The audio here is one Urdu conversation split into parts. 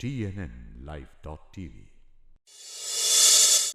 TNNlive.tv।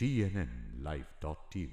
TNNlive.tv।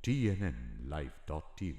TNNlive.tv।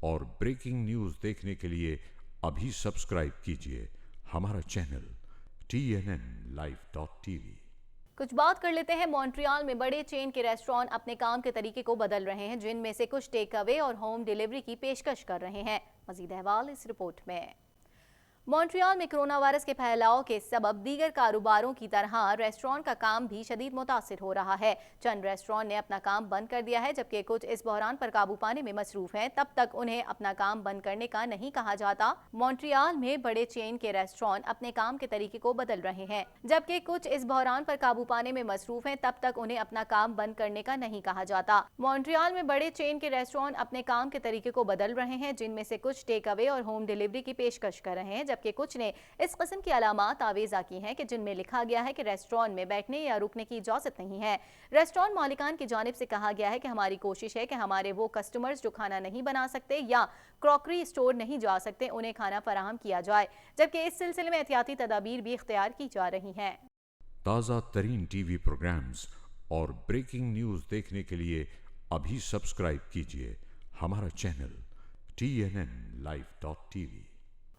اور بریکنگ نیوز دیکھنے کے لیے ابھی سبسکرائب کیجیے ہمارا چینل TNNLive.tv۔ کچھ بات کر لیتے ہیں مونٹریال میں بڑے چین کے ریسٹوران اپنے کام کے طریقے کو بدل رہے ہیں، جن میں سے کچھ ٹیک اوے اور ہوم ڈیلیوری کی پیشکش کر رہے ہیں۔ مزید احوال اس رپورٹ میں۔ مونٹریال میں کرونا وائرس کے پھیلاؤ کے سبب دیگر کاروباروں کی طرح ریسٹوران کا کام بھی شدید متاثر ہو رہا ہے۔ چند ریسٹوران نے اپنا کام بند کر دیا ہے، جبکہ کچھ اس بحران پر قابو پانے میں مصروف ہیں۔ تب تک انہیں اپنا کام بند کرنے کا نہیں کہا جاتا۔ مونٹریال میں بڑے چین کے ریسٹوران اپنے کام کے طریقے کو بدل رہے ہیں، جبکہ کچھ اس بحران پر قابو پانے میں مصروف ہیں۔ تب تک انہیں اپنا کام بند کرنے کا نہیں کہا جاتا۔ مونٹریال میں بڑے چین کے ریسٹوران اپنے کام کے طریقے کو بدل رہے ہیں، جن میں سے کچھ ٹیک اوے اور ہوم ڈیلیوری کی پیشکش کر رہے ہیں، جبکہ کچھ نے اس قسم کی علامات آویزاں کی ہیں کہ جن میں لکھا گیا ہے کہ ریسٹوران میں بیٹھنے یا رکنے کی اجازت نہیں ہے۔ ریسٹوران مالکان کی جانب سے کہا گیا ہے کہ ہماری کوشش ہے کہ ہمارے وہ کسٹمرز جو کھانا نہیں بنا سکتے یا کراکری اسٹور نہیں جا سکتے انہیں کھانا فراہم کیا جائے، جبکہ اس سلسلے میں احتیاطی تدابیر بھی اختیار کی جا رہی ہیں۔ تازہ ترین ٹی وی پروگرامز اور بریکنگ نیوز دیکھنے کے لیے ابھی سبسکرائب کیجیے ہمارا چینل TNNLive.tv۔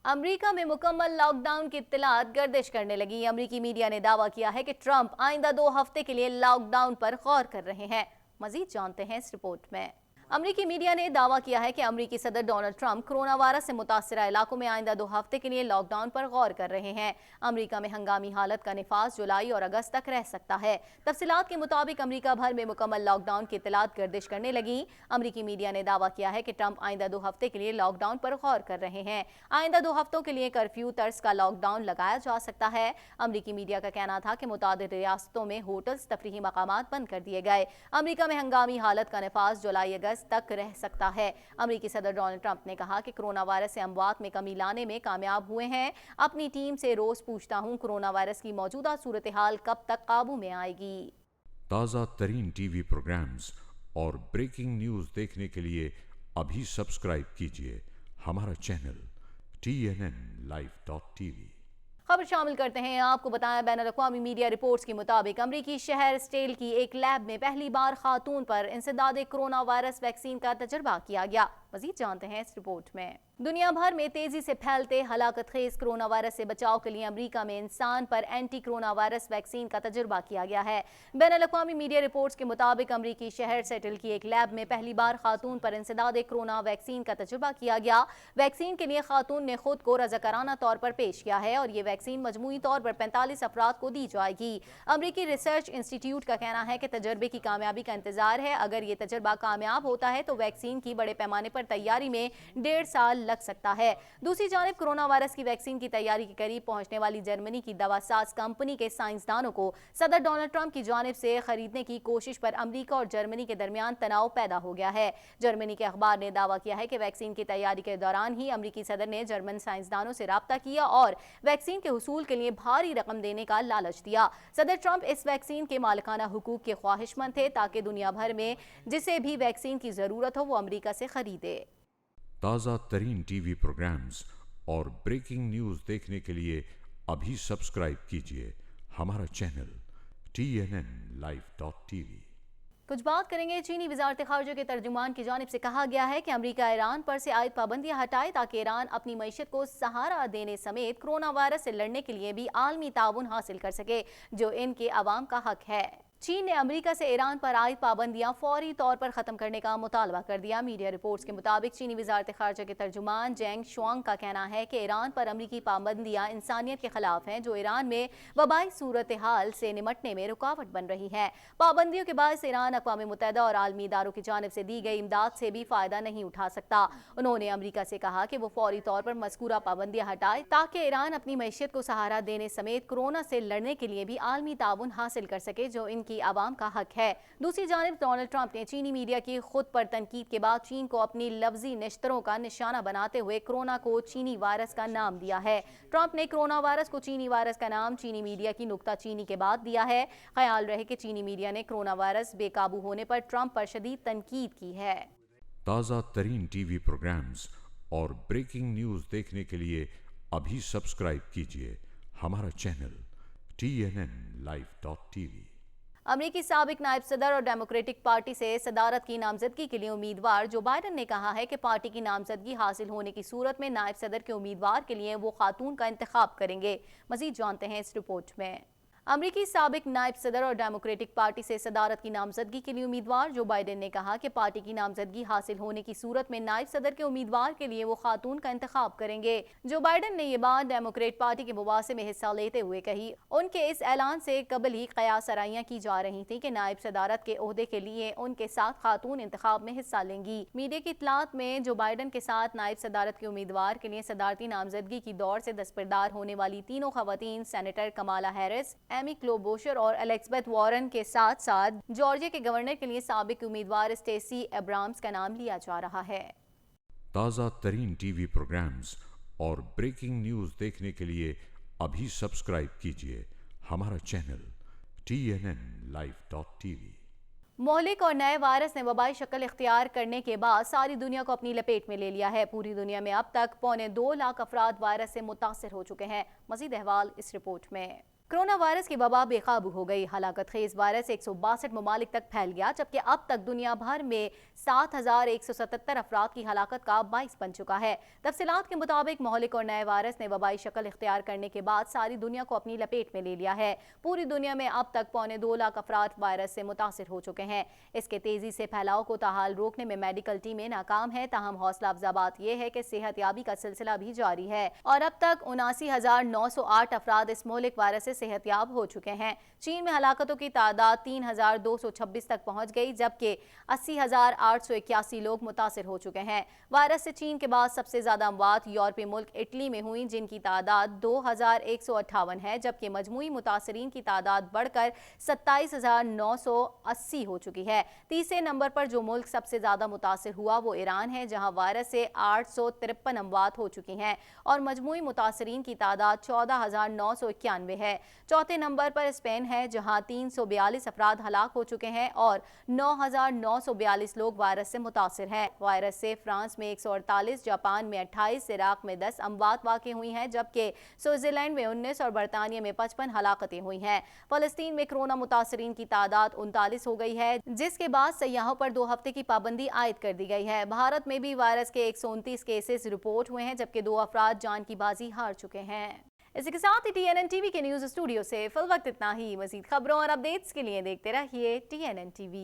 امریکہ میں مکمل لاک ڈاؤن کی اطلاعات گردش کرنے لگی۔ امریکی میڈیا نے دعویٰ کیا ہے کہ ٹرمپ آئندہ 2 ہفتے کے لیے لاک ڈاؤن پر غور کر رہے ہیں۔ مزید جانتے ہیں اس رپورٹ میں۔ امریکی میڈیا نے دعویٰ کیا ہے کہ امریکی صدر ڈونلڈ ٹرمپ کرونا وائرس سے متاثرہ علاقوں میں آئندہ 2 ہفتے کے لیے لاک ڈاؤن پر غور کر رہے ہیں۔ امریکہ میں ہنگامی حالت کا نفاذ جولائی اور اگست تک رہ سکتا ہے۔ تفصیلات کے مطابق امریکہ بھر میں مکمل لاک ڈاؤن کی اطلاعات گردش کرنے لگی۔ امریکی میڈیا نے دعویٰ کیا ہے کہ ٹرمپ آئندہ 2 ہفتے کے لیے لاک ڈاؤن پر غور کر رہے ہیں۔ آئندہ 2 ہفتوں کے لیے کرفیو طرز کا لاک ڈاؤن لگایا جا سکتا ہے۔ امریکی میڈیا کا کہنا تھا کہ متعدد ریاستوں میں ہوٹلز، تفریحی مقامات بند کر دیے گئے۔ امریکہ میں ہنگامی حالت کا نفاذ جولائی اگست تک رہ سکتا ہے۔ امریکی صدر ڈونلڈ ٹرمپ نے کہا کہ کرونا وائرس سے اموات میں کمی لانے میں کامیاب ہوئے ہیں۔ اپنی ٹیم سے روز پوچھتا ہوں کرونا وائرس کی موجودہ صورتحال کب تک قابو میں آئے گی۔ تازہ ترین ٹی وی پروگرامز اور بریکنگ نیوز دیکھنے کے لیے ابھی سبسکرائب کیجیے ہمارا چینل TNNLive.tv۔ خبر شامل کرتے ہیں۔ آپ کو بتایا بین الاقوامی میڈیا رپورٹس کے مطابق امریکی شہر اسٹیل کی ایک لیب میں پہلی بار خاتون پر انسداد کرونا وائرس ویکسین کا تجربہ کیا گیا۔ مزید جانتے ہیں اس رپورٹ میں۔ دنیا بھر میں تیزی سے پھیلتے ہلاکت خیز کرونا وائرس سے بچاؤ کے لیے امریکہ میں انسان پر اینٹی کرونا وائرس ویکسین کا تجربہ کیا گیا ہے۔ بین الاقوامی میڈیا رپورٹس کے مطابق امریکی شہر سیٹل کی ایک لیب میں پہلی بار خاتون پر انسداد کرونا ویکسین کا تجربہ کیا گیا۔ ویکسین کے لیے خاتون نے خود کو رضاکارانہ طور پر پیش کیا ہے اور یہ ویکسین مجموعی طور پر 45 افراد کو دی جائے گی۔ امریکی ریسرچ انسٹی ٹیوٹ کا کہنا ہے کہ تجربے کی کامیابی کا انتظار ہے۔ اگر یہ تجربہ کامیاب ہوتا ہے تو ویکسین کی بڑے پیمانے پر تیاری میں 1.5 سال لگ سکتا ہے۔ دوسری جانب کرونا وائرس کی ویکسین کی تیاری کے قریب پہنچنے والی جرمنی کی دوا ساز کمپنی کے سائنسدانوں کو صدر ڈونلڈ ٹرمپ کی جانب سے خریدنے کی کوشش پر امریکہ اور جرمنی کے درمیان تناؤ پیدا ہو گیا ہے۔ جرمنی کے اخبار نے دعویٰ کیا ہے کہ ویکسین کی تیاری کے دوران ہی امریکی صدر نے جرمن سائنسدانوں سے رابطہ کیا اور ویکسین کے حصول کے لیے بھاری رقم دینے کا لالچ دیا۔ صدر ٹرمپ اس ویکسین کے مالکانہ حقوق کے خواہش مند تھے تاکہ دنیا بھر میں جسے بھی ویکسین کی ضرورت ہو وہ امریکہ سے خریدے۔ تازہ ترین ٹی وی پروگرامز اور بریکنگ نیوز دیکھنے کے لیے ابھی سبسکرائب کیجیے ہمارا چینل TNNLive.tv۔ کچھ بات کریں گے چینی وزارت خارجہ کے ترجمان کی جانب سے کہا گیا ہے کہ امریکہ ایران پر سے عائد پابندیاں ہٹائے تاکہ ایران اپنی معیشت کو سہارا دینے سمیت کرونا وائرس سے لڑنے کے لیے بھی عالمی تعاون حاصل کر سکے جو ان کے عوام کا حق ہے۔ چین نے امریکہ سے ایران پر عائد پابندیاں فوری طور پر ختم کرنے کا مطالبہ کر دیا۔ میڈیا رپورٹس کے مطابق چینی وزارت خارجہ کے ترجمان جینگ شوانگ کا کہنا ہے کہ ایران پر امریکی پابندیاں انسانیت کے خلاف ہیں جو ایران میں وبائی صورتحال سے نمٹنے میں رکاوٹ بن رہی ہے۔ پابندیوں کے باعث ایران اقوام متحدہ اور عالمی اداروں کی جانب سے دی گئی امداد سے بھی فائدہ نہیں اٹھا سکتا۔ انہوں نے امریکہ سے کہا کہ وہ فوری طور پر مذکورہ پابندیاں ہٹائے تاکہ ایران اپنی معیشت کو سہارا دینے سمیت کورونا سے لڑنے کے لیے بھی عالمی تعاون حاصل کر سکے جو ان کی عوام کا حق ہے۔ دوسری جانب ڈونلڈ ٹرمپ نے چینی میڈیا کی خود پر تنقید کے بعد چین کو اپنی لفظی نشتروں کا نشانہ بناتے ہوئے کرونا کو چینی وائرس کا نام دیا ہے۔ ٹرمپ نے کرونا وائرس کو چینی وائرس کا نام چینی میڈیا کی نکتہ چینی کے بعد دیا ہے۔ خیال رہے کہ چینی میڈیا نے کرونا وائرس بے قابو ہونے پر ٹرمپ پر شدید تنقید کی ہے۔ تازہ ترین ٹی وی پروگرامز اور بریکنگ نیوز دیکھنے کے لیے ابھی سبسکرائب کیجیے ہمارا چینل TNNLive.tv۔ امریکی سابق نائب صدر اور ڈیموکریٹک پارٹی سے صدارت کی نامزدگی کے لیے امیدوار جو بائیڈن نے کہا ہے کہ پارٹی کی نامزدگی حاصل ہونے کی صورت میں نائب صدر کے امیدوار کے لیے وہ خاتون کا انتخاب کریں گے۔ مزید جانتے ہیں اس رپورٹ میں۔ امریکی سابق نائب صدر اور ڈیموکریٹک پارٹی سے صدارت کی نامزدگی کے لیے امیدوار جو بائیڈن نے کہا کہ پارٹی کی نامزدگی حاصل ہونے کی صورت میں نائب صدر کے امیدوار کے لیے وہ خاتون کا انتخاب کریں گے۔ جو بائیڈن نے یہ بات ڈیموکریٹ پارٹی کے مباحثے میں حصہ لیتے ہوئے کہی۔ ان کے اس اعلان سے قبل ہی قیاس آرائیاں کی جا رہی تھیں کہ نائب صدارت کے عہدے کے لیے ان کے ساتھ خاتون انتخاب میں حصہ لیں گی۔ میڈیا کی اطلاعات میں جو بائیڈن کے ساتھ نائب صدارت کے امیدوار کے لیے صدارتی نامزدگی کی دوڑ سے دستبردار ہونے والی تینوں خواتین سینیٹر کمالا ہیرس، ایمی کلوبوشر اور الیزابتھ وارن کے ساتھ ساتھ جارجیا کے گورنر کے لیے سابق امیدوار اسٹیسی ایبرامز کا نام لیا جا رہا ہے۔ تازہ ترین ٹی وی پروگرامز اور بریکنگ نیوز دیکھنے کے لیے ابھی سبسکرائب کیجیے ہمارا چینل TNNlive.tv۔ مہلک اور نئے وائرس نے وبائی شکل اختیار کرنے کے بعد ساری دنیا کو اپنی لپیٹ میں لے لیا ہے۔ پوری دنیا میں اب تک 2.25 لاکھ افراد وائرس سے متاثر ہو چکے ہیں۔ مزید احوال اس رپورٹ میں۔ کرونا وائرس کی وبا بے قابو ہو گئی۔ ہلاکت خیز وائرس 162 ممالک تک پھیل گیا، جبکہ اب تک دنیا بھر میں 7177 افراد کی ہلاکت کا باعث بن چکا ہے۔ تفصیلات کے مطابق مہلک اور نئے وائرس نے وبائی شکل اختیار کرنے کے بعد ساری دنیا کو اپنی لپیٹ میں لے لیا ہے۔ پوری دنیا میں اب تک 2.25 لاکھ افراد وائرس سے متاثر ہو چکے ہیں۔ اس کے تیزی سے پھیلاؤ کو تاحال روکنے میں میڈیکل ٹیمیں ناکام ہیں، تاہم حوصلہ افزا بات یہ ہے کہ صحت یابی کا سلسلہ بھی جاری ہے اور اب تک 79,908 افراد اس مہلک وائرس سے صحت یاب ہو چکے ہیں۔ چین میں ہلاکتوں کی تعداد 3,226 تک پہنچ گئی، جبکہ 80,881 لوگ متاثر ہو چکے ہیں۔ وائرس سے چین کے بعد سب سے زیادہ اموات یورپی ملک اٹلی میں ہوئیں، جن کی تعداد 2,158 ہے، جبکہ مجموعی متاثرین کی تعداد بڑھ کر 27,980 ہو چکی ہے۔ تیسرے نمبر پر جو ملک سب سے زیادہ متاثر ہوا وہ ایران ہے، جہاں وائرس سے 853 اموات ہو چکی ہیں اور مجموعی متاثرین کی تعداد 14,991 ہے۔ چوتھے نمبر پر اسپین ہے، جہاں 342 افراد ہلاک ہو چکے ہیں اور 9,942 لوگ وائرس سے متاثر ہیں۔ وائرس سے فرانس میں 148، جاپان میں 28، عراق میں 10 اموات واقع ہوئی ہیں، جبکہ سوئٹزرلینڈ میں 19 اور برطانیہ میں 55 ہلاکتیں ہوئی ہیں۔ فلسطین میں کرونا متاثرین کی تعداد 39 ہو گئی ہے، جس کے بعد سیاحوں پر 2 ہفتے کی پابندی عائد کر دی گئی ہے۔ بھارت میں بھی وائرس کے 129 کیسز رپورٹ ہوئے ہیں، جبکہ 2 افراد جان کی بازی ہار چکے ہیں۔ اسی کے ساتھ ہی TNN TV کے نیوز اسٹوڈیو سے فی الوقت اتنا ہی۔ مزید خبروں اور اپڈیٹس کے لیے دیکھتے رہیے TNN TV۔